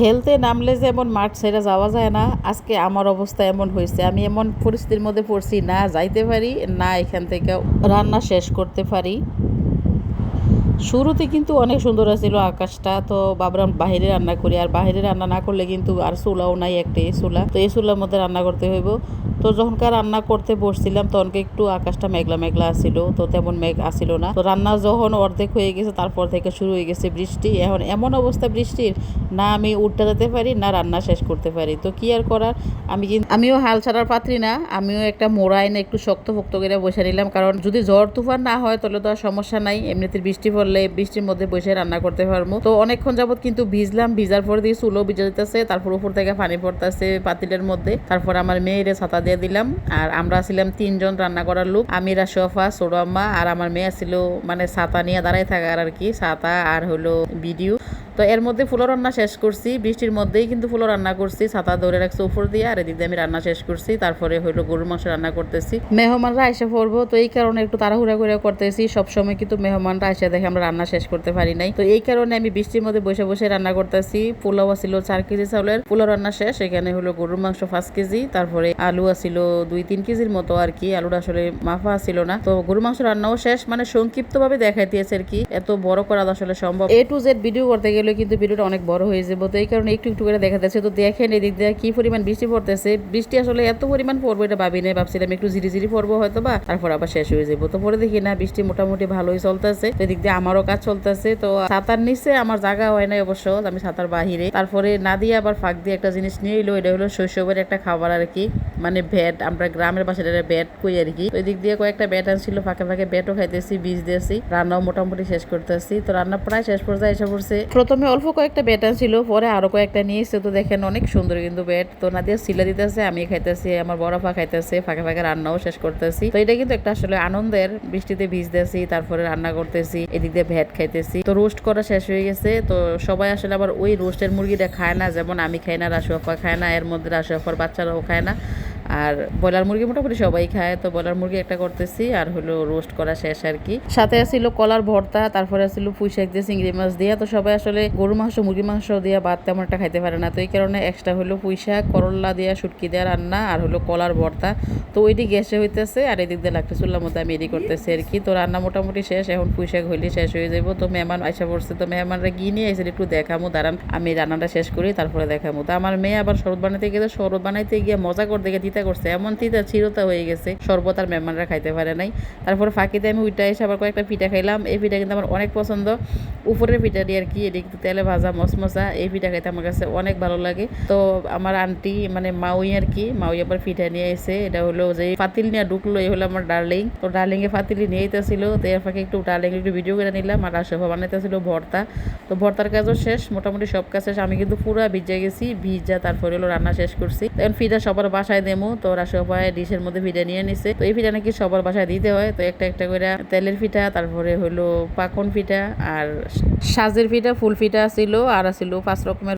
খেলতে নামলে যেমন মাঠ ছেড়ে যাওয়া যায় না, আজকে আমার অবস্থা এমন হয়েছে। আমি এমন পরিস্থিতির মধ্যে পড়ছি, না যাইতে পারি না এখান থেকে রান্না শেষ করতে পারি। শুরুতে কিন্তু অনেক সুন্দর ছিল আকাশটা, তো ভাবলাম বাহিরে রান্না করি, আর বাহিরে রান্না না করলে কিন্তু আর চুলাও নাই, একটা এই চুলা, তো এই চুলার মধ্যে রান্না করতে হইব। তো যখনকার রান্না করতে বসছিলাম তখনকে একটু আকাশটা মেঘলা মেঘলা আসছিল, তো তেমন মেঘ আসছিল না। তো রান্না যখন অর্ধেক হয়ে গেছে তারপর থেকে শুরু হয়ে গেছে বৃষ্টি। এখন এমন অবস্থা বৃষ্টির, না আমি উঠতে যেতে পারি না রান্না শেষ করতে পারি। তো কি আর করার, আমিও হাল ছাড়ার পাত্রী না, আমিও একটা মোড়া এনে একটু শক্ত ফক্ত করে বসে নিলাম, কারণ যদি ঝড় তুফান না হয় তাহলে তো আর সমস্যা নাই, এমনিতে বৃষ্টি পড়লে বৃষ্টির মধ্যে বসে রান্না করতে পারবো। তো অনেকক্ষণ যাবত কিন্তু ভিজলাম, ভিজার পরে দিয়ে চুলো ভিজে যেতেছে, তারপর উপর থেকে পানি পড়তেছে পাতিলের মধ্যে। তারপর আমার মেয়েরে ছাতা দিয়ে দিলাম, আর আমরা ছিলাম 3 জন রান্না করার লোক, আমি রাশোফা, ছোট আম্মা আর আমার মেয়ে ছিল, মানে ছাতা নিয়ে দাঁড়ায় থাকার আর কি, ছাতা আর হলো ভিডিও। তো এর মধ্যে ফুলো রান্না শেষ করছি, বৃষ্টির মধ্যেই কিন্তু ফুলো রান্না করছি, ছাতা ধরে রাখছি উপর দিয়ে, আর এদিক দিয়ে আমি রান্না শেষ করছি। তারপরে হলো গরুর মাংস রান্না করতেছি, মেহমানরা এসে পড়বো, তো এই কারণে একটু তাড়াহুড়া করে করতেছি। সবসময় কিন্তু মেহমানরা এসে দেখে আমরা রান্না শেষ করতে পারি নাই, তো এই কারণে আমি বৃষ্টির মধ্যে বসে বসে রান্না করতেছি। পোলাও ছিল 4 কেজি চাউলের, পোলাও রান্না শেষ। এখানে হলো গরুর মাংস 5 কেজি, তারপরে আলু আছিল 2-3 কেজির মতো আর কি, আলুটা আসলে মাফা ছিল না। তো গরুর মাংস রান্নাও শেষ, মানে সংক্ষিপ্ত ভাবে দেখাইতেছে আর কি, এত বড় করা আসলে সম্ভব A to Z ভিডিও করতে গেলে কিন্তু ভিডিওটা অনেক বড় হয়ে যাবে, তো এই কারণে একটু একটু করে দেখা যাচ্ছে। তো দেখেন এদিক দিয়ে কি পরিমাণ বৃষ্টি পড়তেছে, বৃষ্টি আসলে এত পরিমাণ পড়বো এটা ভাবি নাই, ভাবছিলাম একটু ঝিরি ঝিরি পড়বো হয়তো বা, তারপর আবার শেষ হয়ে যাবো। তো পরে দেখি না বৃষ্টি মোটামুটি ভালোই চলতেছে, তো এদিক দিয়ে আমারও কাজ চলতেছে। তো ছাতার নিচে আমার জায়গা হয় নাই অবশ্য, আমি ছাতার বাহিরে। তারপরে না দিয়ে আবার ফাঁক দিয়ে একটা জিনিস নিয়ে এলো, এটা হলো শৈশবের একটা খাবার আর কি, মানে ভ্যাট, আমরা গ্রামের বাসায় এটা ভ্যাট কই আর কি। তো এদিক দিয়ে কয়েকটা ব্যাট আনছিল, ফাঁকে ফাঁকে ব্যাটও খাইতেছি, বীজ দিয়েছি, রান্নাও মোটামুটি শেষ করতেছি। তো রান্না প্রায় শেষ পর্যায়ে এসে পড়ছে। প্রথমে অল্প কয়েকটা ব্যাট ছিল, পরে আরো কয়েকটা নিয়ে এসে, তো দেখেন অনেক সুন্দর কিন্তু ব্যাট। তো না দিয়ে সিলা দিতেছে, আমি খাইতেছি, আমার বড় ফা খাইতেছে, ফাঁকে ফাঁকে রান্নাও শেষ করতেছি। তো এটা কিন্তু একটা আসলে আনন্দের, বৃষ্টিতে ভিজতেছি তারপরে রান্না করতেছি, এদিক দিয়ে ভ্যাট খাইতেছি। তো রোস্ট করা শেষ হয়ে গেছে। তো সবাই আসলে আবার ওই রোস্টের মুরগিটা খায় না, যেমন আমি খাই না, রাশিয়াফা খায় না, এর মধ্যে রাশিয়াফার বাচ্চারাও খায় না, আর ব্রয়লার মুরগি মোটামুটি সবাই খায়। তো ব্রয়লার মুরগি একটা করতেছি, আর হলো রোস্ট করা শেষ আর কি। সাথে ছিল কলার ভর্তা, তারপরে ছিল পুঁই শাক দিয়ে চিংড়ি মাছ দিয়ে। তো সবাই আসলে গরু মাংস মুরগি মাংস দিয়ে ভাত তেমন একটা খাইতে পারে না, তো এই কারণে এক্সট্রা হলো পুঁই শাক, করলা দিয়া, শুটকি দেওয়া রান্না, আর হলো কলার ভর্তা। তো ওইটি গ্যাসে হইতেছে, আর এদিক দিয়ে লাগতে চুলার মধ্যে আমি এডি করতেছি আর কি। তো রান্না মোটামুটি শেষ, এখন পুঁই শাক হইলে শেষ হয়ে যাবো। তো মেহমান আইসা পড়ছে, তো মেহমানরা গিয়ে নিয়ে এসে একটু দেখামো, দাঁড়ান আমি রান্নাটা শেষ করি তারপরে দেখামো। তো আমার মেয়ে আবার শরবত বানাতে গেছে, শরবত বানাইতে গিয়ে মজা করতে গিয়ে তিতা করছে, এমন তিতা চিরতা হয়ে গেছে, শরবত আর মেহমানরা খাইতে পারে নাই। তারপর ফাঁকিতে আমি উইটা এসে আবার কয়েকটা পিঠা খাইলাম, এই পিঠা কিন্তু আমার অনেক পছন্দ, উপরের পিঠা দিয়ে আর কি, এটি কিন্তু তেলে ভাজা মশমশা, এই পিঠা খাইতে আমার কাছে অনেক ভালো লাগে। তো আমার আন্টি মানে মাউই আর কি, মাউই আবার পিঠা নিয়ে এসে, এটা হলো যে পাতিল নিয়ে ঢুকলো, এই হলো আমার ডার্লিং। তো ডার্লিং এ পাতিলি নিয়ে যেতেছিল, তো এর ফাঁকে একটু ডার্লিং একটু ভিডিও করে নিলাম, আর রাশোফা বানাইতেছিল ভর্তা। তো ভর্তার কাজও শেষ, মোটামুটি সব কাজ শেষ। আমি কিন্তু পুরো ভিজে গেছি, ভিজা তারপরে হলো রান্না শেষ করছি। এখন ফিটা সবার বাসায় দেবো, তো রাশোফায় ডিশের মধ্যে ফিটা নিয়ে নিছে। তো এই ফিটা নাকি সবার বাসায় দিতে হয়, তো একটা একটা করে তেলের পিঠা, তারপরে হলো পাকন পিঠা, আর সাজের পিঠা, ফুল পিঠা ছিল, আর ছিল 5 রকমের